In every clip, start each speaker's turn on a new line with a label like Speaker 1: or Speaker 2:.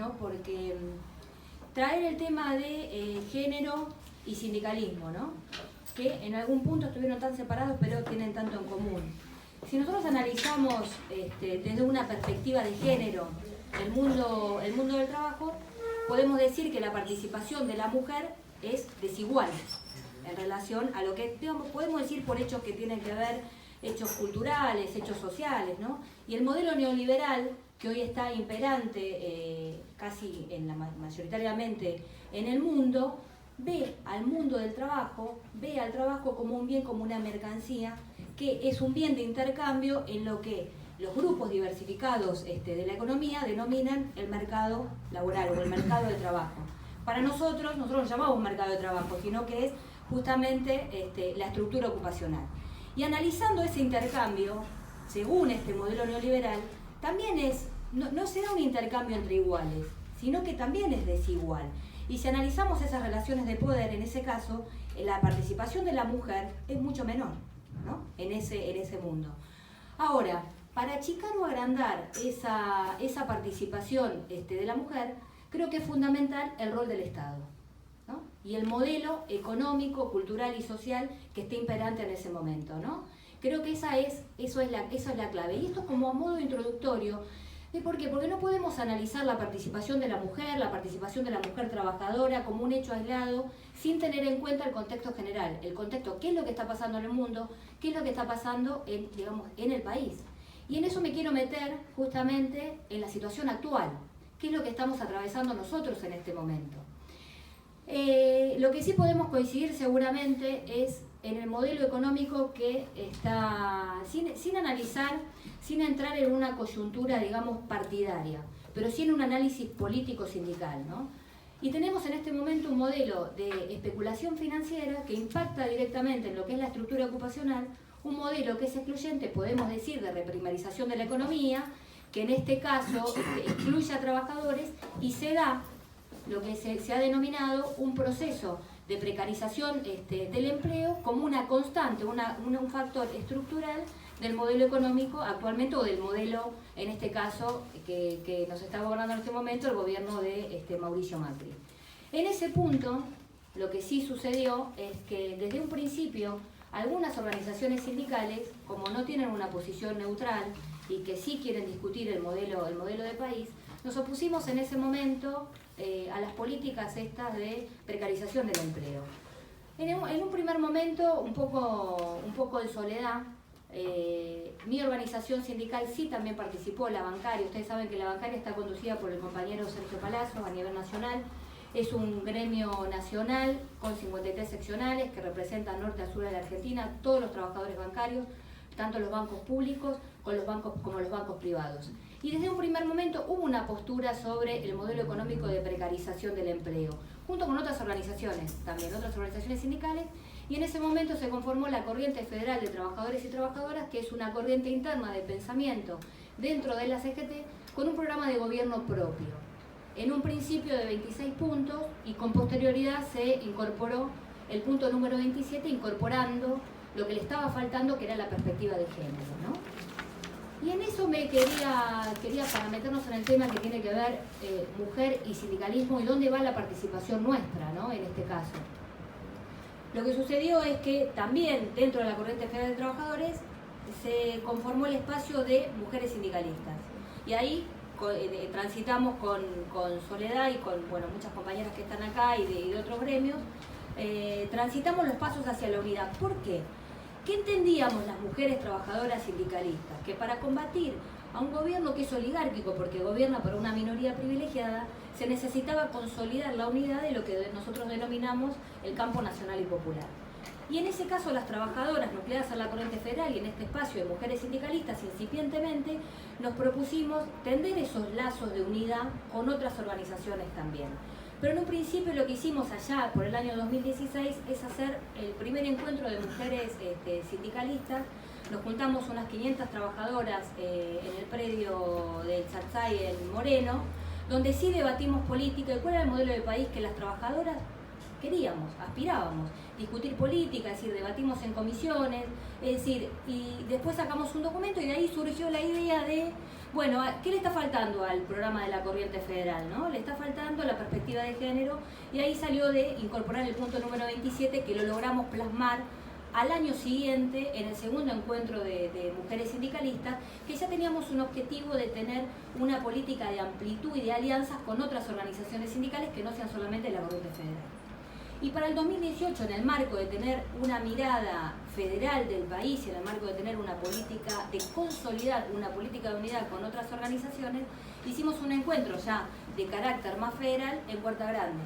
Speaker 1: bueno porque traer el tema de género y sindicalismo, ¿no? Que en algún punto estuvieron tan separados pero tienen tanto en común. Si nosotros analizamos desde una perspectiva de género el mundo del trabajo, podemos decir que la participación de la mujer es desigual en relación a lo que, digamos, podemos decir por hechos que tienen que ver, hechos culturales, hechos sociales, ¿no? Y el modelo neoliberal, que hoy está imperante casi mayoritariamente en el mundo, ve al mundo del trabajo, ve al trabajo como un bien, como una mercancía, que es un bien de intercambio en lo que los grupos diversificados de la economía denominan el mercado laboral o el mercado de trabajo. Para nosotros no llamamos mercado de trabajo, sino que es justamente la estructura ocupacional. Y analizando ese intercambio, según este modelo neoliberal, también no será un intercambio entre iguales, sino que también es desigual. Y si analizamos esas relaciones de poder, en ese caso, la participación de la mujer es mucho menor, ¿no? en ese mundo. Ahora, para achicar o agrandar esa participación de la mujer, creo que es fundamental el rol del Estado, ¿no? Y el modelo económico, cultural y social que esté imperante en ese momento, ¿no? Creo que eso es la clave. Y esto como a modo introductorio. ¿Por qué? Porque no podemos analizar la participación de la mujer trabajadora como un hecho aislado sin tener en cuenta el contexto general, el contexto, qué es lo que está pasando en el mundo, qué es lo que está pasando en el país. Y en eso me quiero meter justamente en la situación actual, qué es lo que estamos atravesando nosotros en este momento. Lo que sí podemos coincidir seguramente es en el modelo económico que está, sin analizar, sin entrar en una coyuntura, digamos, partidaria, pero sí en un análisis político-sindical, ¿no? Y tenemos en este momento un modelo de especulación financiera que impacta directamente en lo que es la estructura ocupacional, un modelo que es excluyente, podemos decir, de reprimarización de la economía, que en este caso excluye a trabajadores y se da lo que se ha denominado un proceso de precarización del empleo como una constante, un factor estructural del modelo económico actualmente, o del modelo, en este caso, que nos está gobernando en este momento el gobierno de Mauricio Macri. En ese punto, lo que sí sucedió es que desde un principio algunas organizaciones sindicales, como no tienen una posición neutral y que sí quieren discutir el modelo de país, nos opusimos en ese momento a las políticas estas de precarización del empleo. En un primer momento, un poco de soledad. Mi organización sindical sí también participó, la bancaria. Ustedes saben que la bancaria está conducida por el compañero Sergio Palazzo a nivel nacional. Es un gremio nacional con 53 seccionales que representan norte a sur de la Argentina, todos los trabajadores bancarios, tanto los bancos públicos como los bancos privados. Y desde un primer momento hubo una postura sobre el modelo económico de precarización del empleo, junto con otras organizaciones, también otras organizaciones sindicales, y en ese momento se conformó la Corriente Federal de Trabajadores y Trabajadoras, que es una corriente interna de pensamiento dentro de la CGT, con un programa de gobierno propio, en un principio de 26 puntos, y con posterioridad se incorporó el punto número 27, incorporando lo que le estaba faltando, que era la perspectiva de género, ¿no? Y en eso me quería para meternos en el tema que tiene que ver mujer y sindicalismo y dónde va la participación nuestra, ¿no? En este caso. Lo que sucedió es que también dentro de la Corriente Federal de Trabajadores se conformó el espacio de mujeres sindicalistas. Y ahí transitamos con Soledad y con muchas compañeras que están acá y de otros gremios, transitamos los pasos hacia la unidad. ¿Por qué? ¿Qué entendíamos las mujeres trabajadoras sindicalistas? Que para combatir a un gobierno que es oligárquico, porque gobierna por una minoría privilegiada, se necesitaba consolidar la unidad de lo que nosotros denominamos el campo nacional y popular. Y en ese caso las trabajadoras nucleadas a la Corriente Federal y en este espacio de mujeres sindicalistas incipientemente nos propusimos tender esos lazos de unidad con otras organizaciones también. Pero en un principio lo que hicimos allá por el año 2016 es hacer el primer encuentro de mujeres sindicalistas. Nos juntamos unas 500 trabajadoras en el predio del Satsai en Moreno, donde sí debatimos política y cuál era el modelo de país que las trabajadoras queríamos, aspirábamos, discutir política, es decir, debatimos en comisiones, es decir, y después sacamos un documento y de ahí surgió la idea de Bueno, ¿qué le está faltando al programa de la Corriente Federal, ¿no? Le está faltando la perspectiva de género, y ahí salió de incorporar el punto número 27, que lo logramos plasmar al año siguiente en el segundo encuentro de mujeres sindicalistas, que ya teníamos un objetivo de tener una política de amplitud y de alianzas con otras organizaciones sindicales que no sean solamente la Corriente Federal. Y para el 2018, en el marco de tener una mirada federal del país y en el marco de tener una política de consolidar, una política de unidad con otras organizaciones, hicimos un encuentro ya de carácter más federal en Huerta Grande.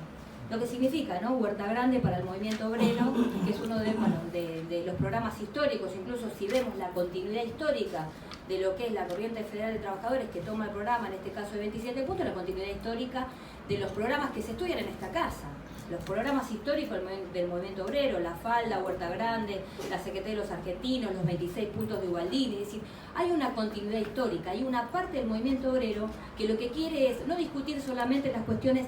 Speaker 1: Lo que significa, ¿no? Huerta Grande para el movimiento obrero, que es uno de los programas históricos, incluso si vemos la continuidad histórica de lo que es la Corriente Federal de Trabajadores que toma el programa, en este caso de 27 puntos, la continuidad histórica de los programas que se estudian en esta casa. Los programas históricos del movimiento obrero, la Falda, Huerta Grande, la CGT de los Argentinos, los 26 puntos de Ubaldini, es decir, hay una continuidad histórica, hay una parte del movimiento obrero que lo que quiere es no discutir solamente las cuestiones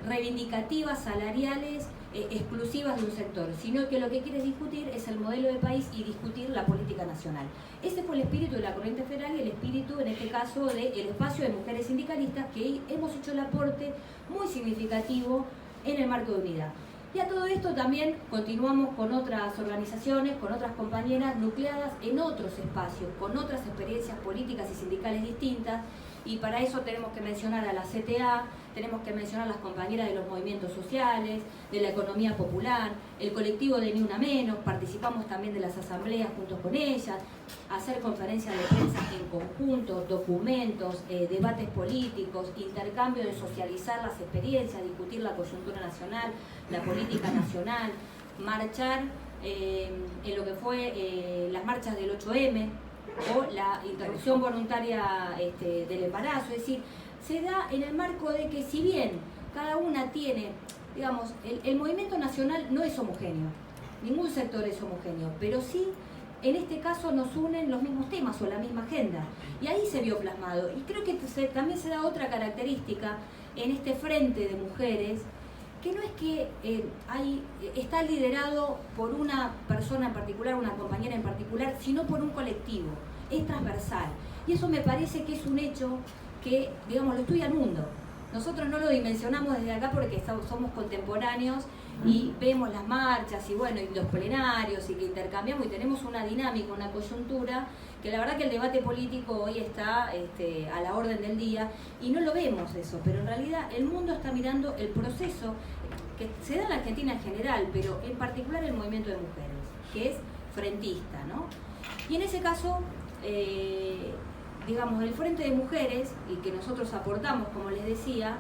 Speaker 1: reivindicativas, salariales, exclusivas de un sector, sino que lo que quiere discutir es el modelo de país y discutir la política nacional. Ese fue el espíritu de la Corriente Federal y el espíritu, en este caso, del espacio de mujeres sindicalistas, que hemos hecho el aporte muy significativo en el marco de unidad. Y a todo esto también continuamos con otras organizaciones, con otras compañeras nucleadas en otros espacios, con otras experiencias políticas y sindicales distintas, y para eso tenemos que mencionar a la CTA, tenemos que mencionar a las compañeras de los movimientos sociales, de la economía popular, el colectivo de Ni Una Menos, participamos también de las asambleas junto con ellas, hacer conferencias de prensa en conjunto, documentos, debates políticos, intercambio de socializar las experiencias, discutir la coyuntura nacional, la política nacional, marchar en lo que fue las marchas del 8M, o la interrupción voluntaria del embarazo. Es decir, se da en el marco de que, si bien cada una tiene, digamos, el movimiento nacional no es homogéneo, ningún sector es homogéneo, pero sí en este caso nos unen los mismos temas o la misma agenda, y ahí se vio plasmado. Y creo que también se da otra característica en este frente de mujeres, que no es que está liderado por una persona en particular, una compañera en particular, sino por un colectivo, es transversal. Y eso me parece que es un hecho que, digamos, lo estudia el mundo. Nosotros no lo dimensionamos desde acá porque somos contemporáneos y vemos las marchas y bueno, y los plenarios, y que intercambiamos y tenemos una dinámica, una coyuntura, que la verdad que el debate político hoy está a la orden del día y no lo vemos eso, pero en realidad el mundo está mirando el proceso que se da en la Argentina en general, pero en particular el movimiento de mujeres, que es frentista, ¿no? Y en ese caso, digamos, el Frente de Mujeres, y que nosotros aportamos, como les decía,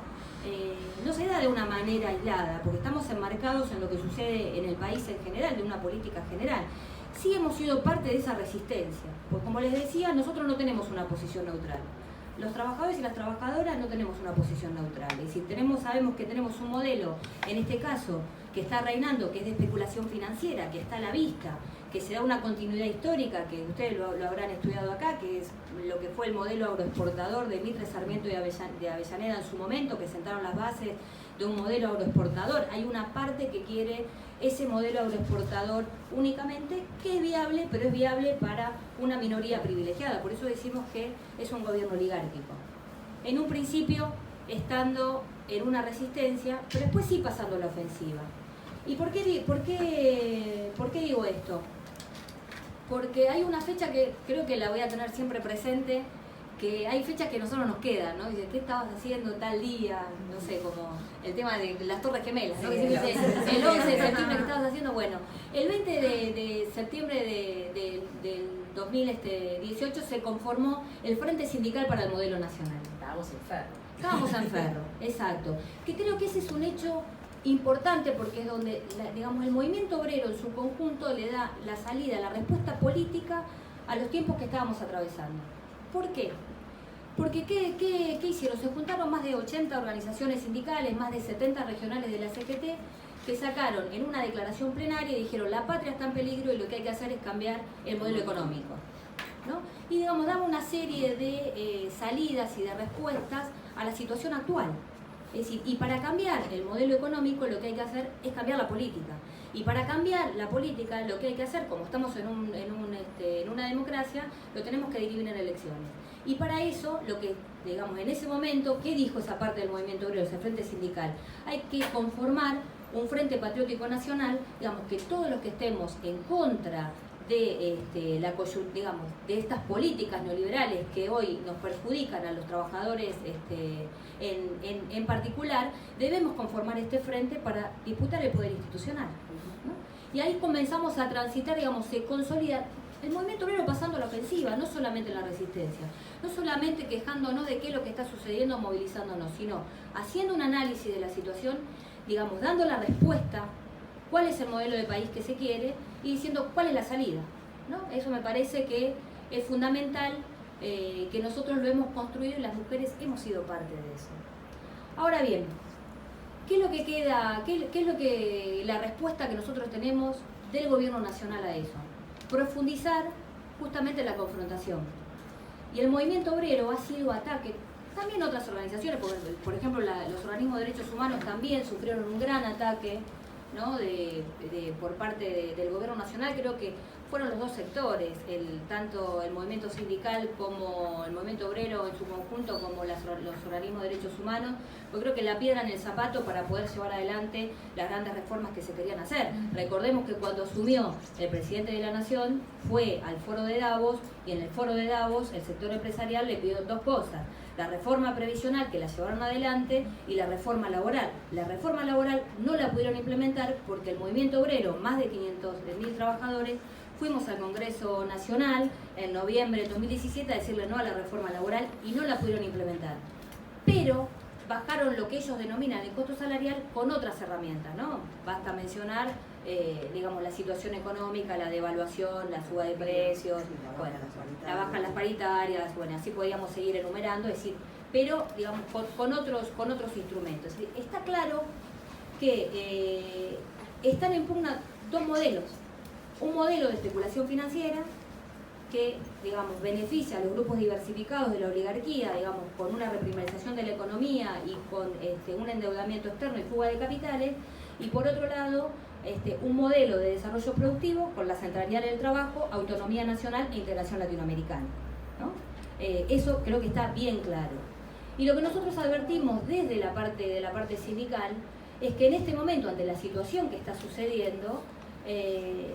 Speaker 1: no se da de una manera aislada, porque estamos enmarcados en lo que sucede en el país en general, de una política general. Sí hemos sido parte de esa resistencia, porque como les decía, nosotros no tenemos una posición neutral. Los trabajadores y las trabajadoras no tenemos una posición neutral. Es decir, sabemos que tenemos un modelo, en este caso, que está reinando, que es de especulación financiera, que está a la vista, que se da una continuidad histórica, que ustedes lo habrán estudiado acá, que es lo que fue el modelo agroexportador de Mitre, Sarmiento y de Avellaneda en su momento, que sentaron las bases de un modelo agroexportador. Hay una parte que quiere ese modelo agroexportador únicamente, que es viable, pero es viable para una minoría privilegiada. Por eso decimos que es un gobierno oligárquico. En un principio estando en una resistencia, pero después sí pasando la ofensiva. ¿Y por qué digo esto? Porque hay una fecha que creo que la voy a tener siempre presente, que hay fechas que a nosotros nos quedan, ¿no? Dice, ¿qué estabas haciendo tal día? No sé, como el tema de las Torres Gemelas, ¿no? Sí, que se dice, el 11 de septiembre, ¿qué estabas haciendo? Bueno, el 20 de septiembre del 2018 se conformó el Frente Sindical para el Modelo Nacional. Estábamos en Ferro, exacto. Que creo que ese es un hecho importante, porque es donde, digamos, el movimiento obrero en su conjunto le da la salida, la respuesta política a los tiempos que estábamos atravesando. ¿Por qué? Porque ¿qué hicieron? Se juntaron más de 80 organizaciones sindicales, más de 70 regionales de la CGT, que sacaron en una declaración plenaria y dijeron: la patria está en peligro y lo que hay que hacer es cambiar el modelo económico, ¿no? Y, digamos, daba una serie de salidas y de respuestas a la situación actual. Es decir, y para cambiar el modelo económico lo que hay que hacer es cambiar la política. Y para cambiar la política lo que hay que hacer, como estamos en una democracia, lo tenemos que dirimir en elecciones. Y para eso, lo que, digamos, en ese momento, ¿qué dijo esa parte del movimiento obrero, ese frente sindical? Hay que conformar un frente patriótico nacional, digamos, que todos los que estemos en contra de, de estas políticas neoliberales que hoy nos perjudican a los trabajadores en particular, debemos conformar este frente para disputar el poder institucional, ¿no? Y ahí comenzamos a transitar, digamos, se consolida el movimiento obrero pasando a la ofensiva, no solamente en la resistencia, no solamente quejándonos de qué es lo que está sucediendo, movilizándonos, sino haciendo un análisis de la situación, digamos, dando la respuesta, cuál es el modelo de país que se quiere y diciendo cuál es la salida, ¿no? Eso me parece que es fundamental, que nosotros lo hemos construido y las mujeres hemos sido parte de eso. Ahora bien, ¿qué es lo que queda, qué es lo que la respuesta que nosotros tenemos del gobierno nacional a eso? Profundizar justamente la confrontación. Y el movimiento obrero ha sido ataque, también otras organizaciones, por ejemplo los organismos de derechos humanos también sufrieron un gran ataque, ¿no? por parte del gobierno nacional. Creo que fueron los dos sectores, tanto el movimiento sindical como el movimiento obrero en su conjunto, como los organismos de derechos humanos. Yo creo que la piedra en el zapato para poder llevar adelante las grandes reformas que se querían hacer. Recordemos que cuando asumió el presidente de la Nación fue al foro de Davos, y en el foro de Davos el sector empresarial le pidió dos cosas: la reforma previsional, que la llevaron adelante, y la reforma laboral. La reforma laboral no la pudieron implementar porque el movimiento obrero, más de 500.000 trabajadores, fuimos al Congreso Nacional en noviembre de 2017 a decirle no a la reforma laboral y no la pudieron implementar. Pero bajaron lo que ellos denominan el costo salarial con otras herramientas, ¿no? Basta mencionar, digamos, la situación económica, la devaluación, la suba de precios, bueno, la baja en las paritarias, bueno, así podíamos seguir enumerando, es decir, pero, digamos, con otros instrumentos. Es decir, está claro que están en pugna dos modelos. Un modelo de especulación financiera que, digamos, beneficia a los grupos diversificados de la oligarquía, digamos, con una reprimarización de la economía y con un endeudamiento externo y fuga de capitales, y por otro lado, un modelo de desarrollo productivo con la centralidad del trabajo, autonomía nacional e integración latinoamericana, ¿no? Eso creo que está bien claro. Y lo que nosotros advertimos desde la parte sindical es que en este momento, ante la situación que está sucediendo,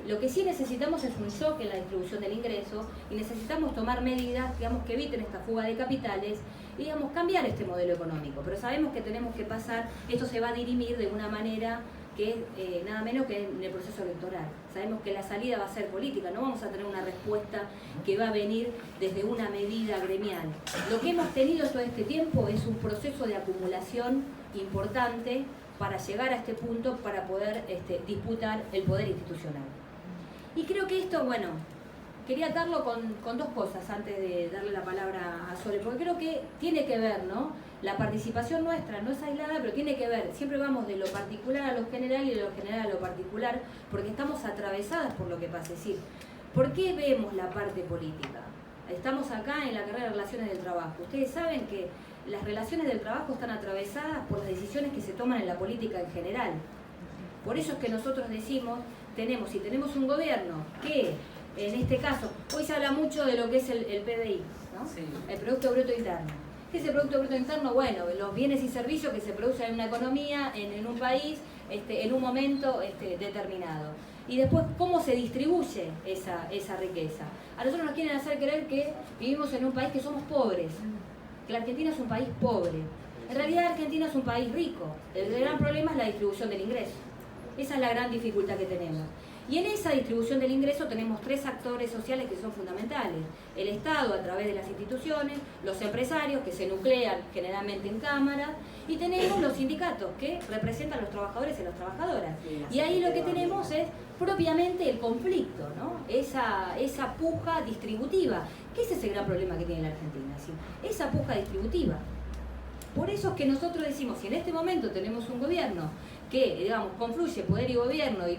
Speaker 1: lo que sí necesitamos es un shock en la distribución del ingreso, y necesitamos tomar medidas, digamos, que eviten esta fuga de capitales y, digamos, cambiar este modelo económico. Pero sabemos que tenemos que pasar, esto se va a dirimir de una manera que es nada menos que en el proceso electoral. Sabemos que la salida va a ser política, no vamos a tener una respuesta que va a venir desde una medida gremial. Lo que hemos tenido todo este tiempo es un proceso de acumulación importante para llegar a este punto, para poder disputar el poder institucional. Y creo que esto, bueno, quería atarlo con dos cosas antes de darle la palabra a Sole, porque creo que tiene que ver, ¿no? La participación nuestra no es aislada, pero tiene que ver, siempre vamos de lo particular a lo general y de lo general a lo particular, porque estamos atravesadas por lo que pasa. Es decir, ¿por qué vemos la parte política? Estamos acá en la carrera de Relaciones del Trabajo. Ustedes saben que las relaciones del trabajo están atravesadas por las decisiones que se toman en la política en general. Por eso es que nosotros decimos, si tenemos un gobierno que, en este caso, hoy se habla mucho de lo que es el PBI, ¿no? Sí. El Producto Bruto Interno. ¿Qué es el Producto Bruto Interno? Bueno, los bienes y servicios que se producen en una economía, en un país, en un momento determinado. Y después, ¿cómo se distribuye esa riqueza? A nosotros nos quieren hacer creer que vivimos en un país que somos pobres, que la Argentina es un país pobre. En realidad Argentina es un país rico. El gran problema es la distribución del ingreso. Esa es la gran dificultad que tenemos. Y en esa distribución del ingreso tenemos tres actores sociales que son fundamentales. El Estado, a través de las instituciones, los empresarios, que se nuclean generalmente en cámaras, y tenemos los sindicatos, que representan a los trabajadores y las trabajadoras. Y ahí lo que tenemos es propiamente el conflicto, ¿no? Esa puja distributiva, que ese es el gran problema que tiene la Argentina, ¿sí? Esa puja distributiva. Por eso es que nosotros decimos, si en este momento tenemos un gobierno que, digamos, confluye poder y gobierno, y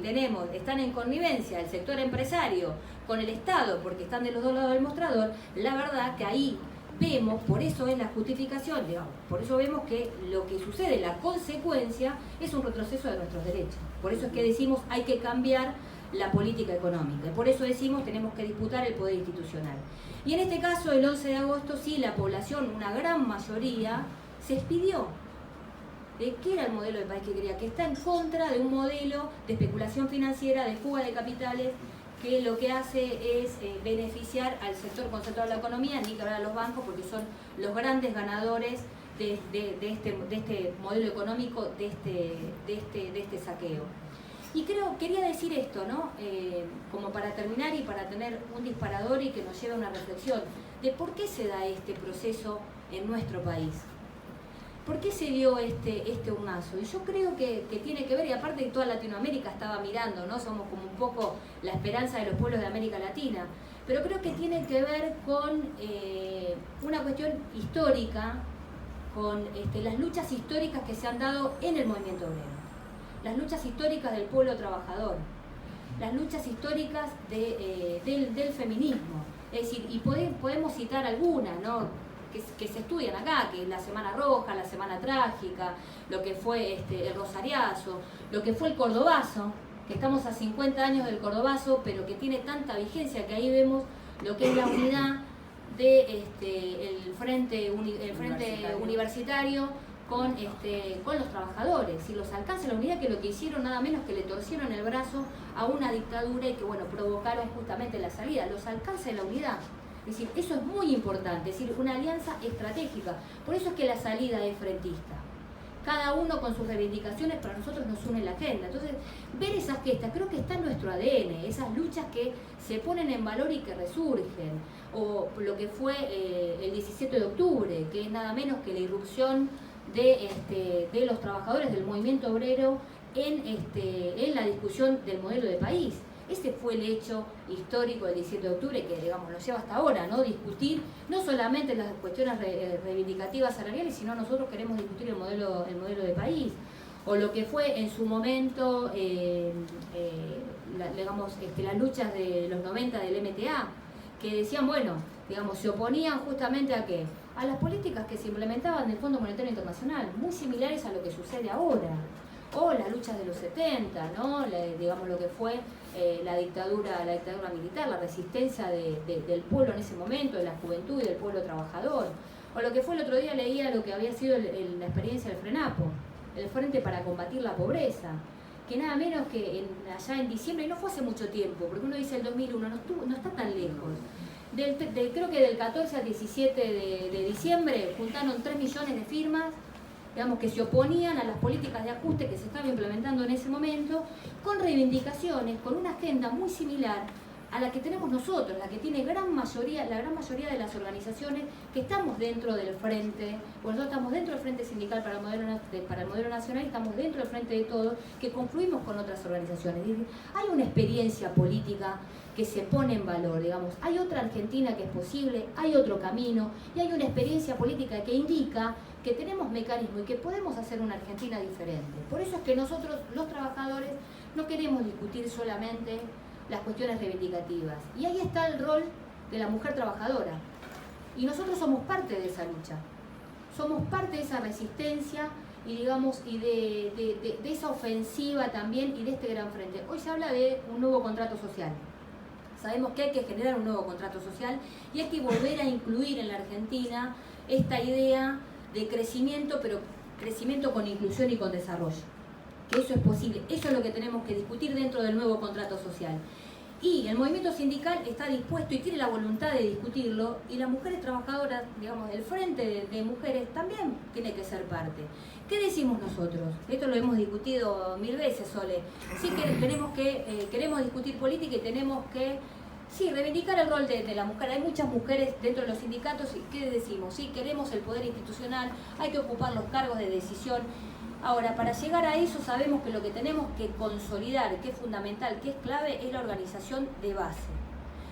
Speaker 1: están en connivencia el sector empresario con el Estado, porque están de los dos lados del mostrador, la verdad que ahí vemos, por eso es la justificación, digamos, por eso vemos que lo que sucede, la consecuencia, es un retroceso de nuestros derechos. Por eso es que decimos hay que cambiar la política económica. Y por eso decimos tenemos que disputar el poder institucional. Y en este caso, el 11 de agosto, sí, la población, una gran mayoría, se expidió. ¿Qué era el modelo de país que quería? Que está en contra de un modelo de especulación financiera, de fuga de capitales, que lo que hace es beneficiar al sector concentrado de la economía, ni que hablar a los bancos, porque son los grandes ganadores de este modelo económico, de este saqueo. Y quería decir esto, ¿no? Como para terminar y para tener un disparador y que nos lleve a una reflexión de por qué se da este proceso en nuestro país. ¿Por qué se dio este urnazo? Y yo creo que tiene que ver, y aparte que toda Latinoamérica estaba mirando, ¿no? Somos como un poco la esperanza de los pueblos de América Latina, pero creo que tiene que ver con una cuestión histórica, con las luchas históricas que se han dado en el movimiento obrero, las luchas históricas del pueblo trabajador, las luchas históricas del feminismo. Es decir, y podemos citar algunas, ¿no? Que se estudian acá, que es la Semana Roja, la Semana Trágica, lo que fue el Rosariazo, lo que fue el Cordobazo, que estamos a 50 años del Cordobazo, pero que tiene tanta vigencia que ahí vemos lo que es la unidad del frente universitario con los trabajadores, y los alcances de la unidad, que lo que hicieron nada menos que le torcieron el brazo a una dictadura y que provocaron justamente la salida, los alcances de la unidad. Es decir, eso es muy importante, es decir, una alianza estratégica. Por eso es que la salida es frentista. Cada uno con sus reivindicaciones, para nosotros nos une la agenda. Entonces, ver esas gestas, creo que está en nuestro ADN, esas luchas que se ponen en valor y que resurgen. O lo que fue el 17 de octubre, que es nada menos que la irrupción de los trabajadores del movimiento obrero en la discusión del modelo de país. Ese fue el hecho histórico del 17 de octubre que, digamos, nos lleva hasta ahora, ¿no? Discutir no solamente las cuestiones reivindicativas salariales, sino nosotros queremos discutir el modelo de país. O lo que fue en su momento, las luchas de los 90 del MTA, que decían, se oponían justamente ¿a qué? A las políticas que se implementaban del Fondo Monetario Internacional, muy similares a lo que sucede ahora. O las luchas de los 70, ¿no? Lo que fue la dictadura militar, la resistencia del pueblo en ese momento, de la juventud y del pueblo trabajador. O lo que fue el otro día, leía lo que había sido la experiencia del FRENAPO, el Frente para Combatir la Pobreza, que nada menos que allá en diciembre, y no fue hace mucho tiempo, porque uno dice el 2001, no está tan lejos. Creo que del 14 al 17 de diciembre juntaron 3 millones de firmas, digamos, que se oponían a las políticas de ajuste que se estaban implementando en ese momento, con reivindicaciones, con una agenda muy similar a la que tenemos nosotros, la que tiene la gran mayoría de las organizaciones que estamos dentro del frente. Nosotros estamos dentro del Frente Sindical para el Modelo Nacional, y estamos dentro del Frente de Todos, que confluimos con otras organizaciones. Hay una experiencia política que se pone en valor, digamos, hay otra Argentina que es posible, hay otro camino, y hay una experiencia política que indica que tenemos mecanismos y que podemos hacer una Argentina diferente. Por eso es que nosotros, los trabajadores, no queremos discutir solamente las cuestiones reivindicativas. Y ahí está el rol de la mujer trabajadora. Y nosotros somos parte de esa lucha. Somos parte de esa resistencia y, digamos, y de esa ofensiva también, y de este gran frente. Hoy se habla de un nuevo contrato social. Sabemos que hay que generar un nuevo contrato social y hay que volver a incluir en la Argentina esta idea de crecimiento, pero crecimiento con inclusión y con desarrollo. Que eso es posible, eso es lo que tenemos que discutir dentro del nuevo contrato social. Y el movimiento sindical está dispuesto y tiene la voluntad de discutirlo, y las mujeres trabajadoras, digamos, el frente de mujeres también tiene que ser parte. ¿Qué decimos nosotros? Esto lo hemos discutido 1000 veces, Sole. Sí que queremos discutir política y tenemos que reivindicar el rol de la mujer. Hay muchas mujeres dentro de los sindicatos, y ¿qué decimos? Sí, queremos el poder institucional, hay que ocupar los cargos de decisión. Ahora, para llegar a eso sabemos que lo que tenemos que consolidar, que es fundamental, que es clave, es la organización de base,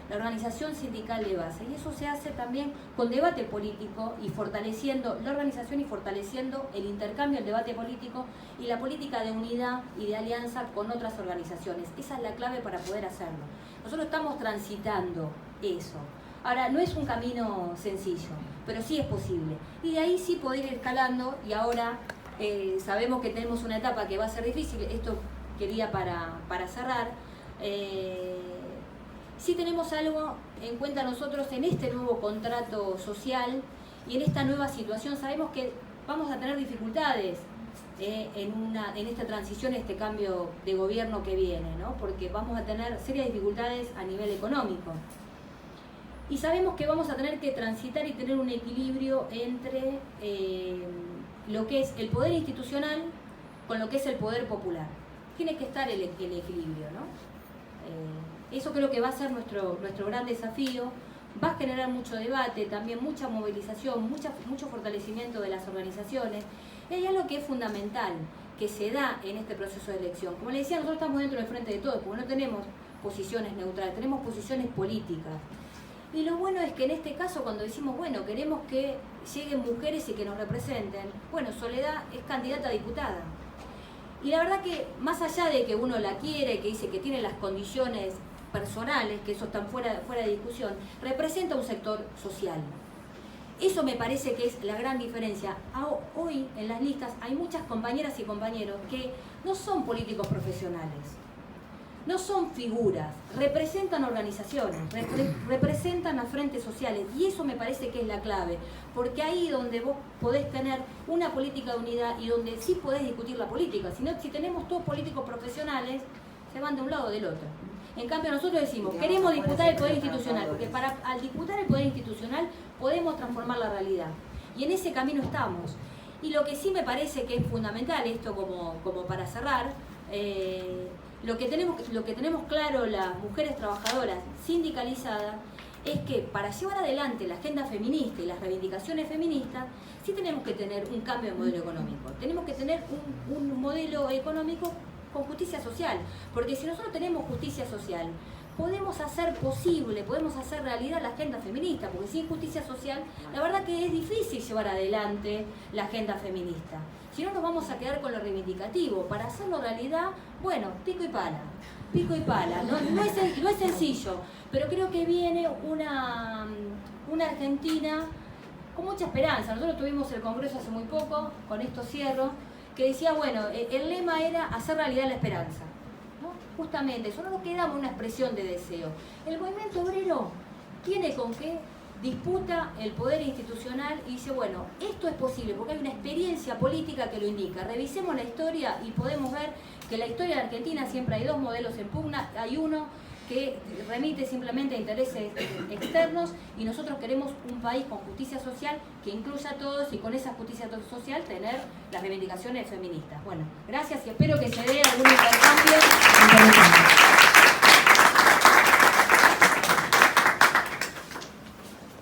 Speaker 1: la organización sindical de base. Y eso se hace también con debate político y fortaleciendo la organización y fortaleciendo el intercambio, el debate político y la política de unidad y de alianza con otras organizaciones. Esa es la clave para poder hacerlo. Nosotros estamos transitando eso. Ahora, no es un camino sencillo, pero sí es posible. Y de ahí sí poder ir escalando, y ahora sabemos que tenemos una etapa que va a ser difícil. Esto quería para cerrar. Sí tenemos algo en cuenta nosotros en este nuevo contrato social y en esta nueva situación. Sabemos que vamos a tener dificultades en esta transición, este cambio de gobierno que viene, ¿no? Porque vamos a tener serias dificultades a nivel económico. Y sabemos que vamos a tener que transitar y tener un equilibrio entre lo que es el poder institucional con lo que es el poder popular. Tiene que estar el equilibrio, ¿no? Eso creo que va a ser nuestro gran desafío. Va a generar mucho debate, también mucha movilización, mucho fortalecimiento de las organizaciones. Y hay algo que es fundamental, que se da en este proceso de elección. Como les decía, nosotros estamos dentro del frente de todos, porque no tenemos posiciones neutrales, tenemos posiciones políticas. Y lo bueno es que en este caso, cuando decimos, bueno, queremos que lleguen mujeres y que nos representen, bueno, Soledad es candidata a diputada. Y la verdad que, más allá de que uno la quiere, que dice que tiene las condiciones personales, que eso están fuera de discusión, representa un sector social. Eso me parece que es la gran diferencia. Hoy en las listas hay muchas compañeras y compañeros que no son políticos profesionales, no son figuras, representan organizaciones, representan a frentes sociales, y eso me parece que es la clave, porque ahí donde vos podés tener una política de unidad y donde sí podés discutir la política. Si tenemos todos políticos profesionales, se van de un lado o del otro. En cambio nosotros decimos, queremos disputar el poder institucional, porque al disputar el poder institucional podemos transformar la realidad. Y en ese camino estamos. Y lo que sí me parece que es fundamental, esto como para cerrar, lo que tenemos claro las mujeres trabajadoras sindicalizadas es que para llevar adelante la agenda feminista y las reivindicaciones feministas, sí tenemos que tener un cambio de modelo económico. Tenemos que tener un modelo económico con justicia social, porque si nosotros tenemos justicia social, podemos hacer posible, podemos hacer realidad la agenda feminista, porque sin justicia social, la verdad que es difícil llevar adelante la agenda feminista. Si no, nos vamos a quedar con lo reivindicativo. Para hacerlo realidad, bueno, pico y pala. No es sencillo, pero creo que viene una Argentina con mucha esperanza. Nosotros tuvimos el Congreso hace muy poco, con esto cierro, que decía, bueno, el lema era hacer realidad la esperanza, ¿no? Justamente, eso no nos quedaba una expresión de deseo. El movimiento obrero tiene con qué disputa el poder institucional y dice, bueno, esto es posible porque hay una experiencia política que lo indica. Revisemos la historia y podemos ver que en la historia de Argentina siempre hay dos modelos en pugna. Hay uno que remite simplemente a intereses externos y nosotros queremos un país con justicia social que incluya a todos y con esa justicia social tener las reivindicaciones feministas. Bueno, gracias y espero que se dé algún intercambio interesante.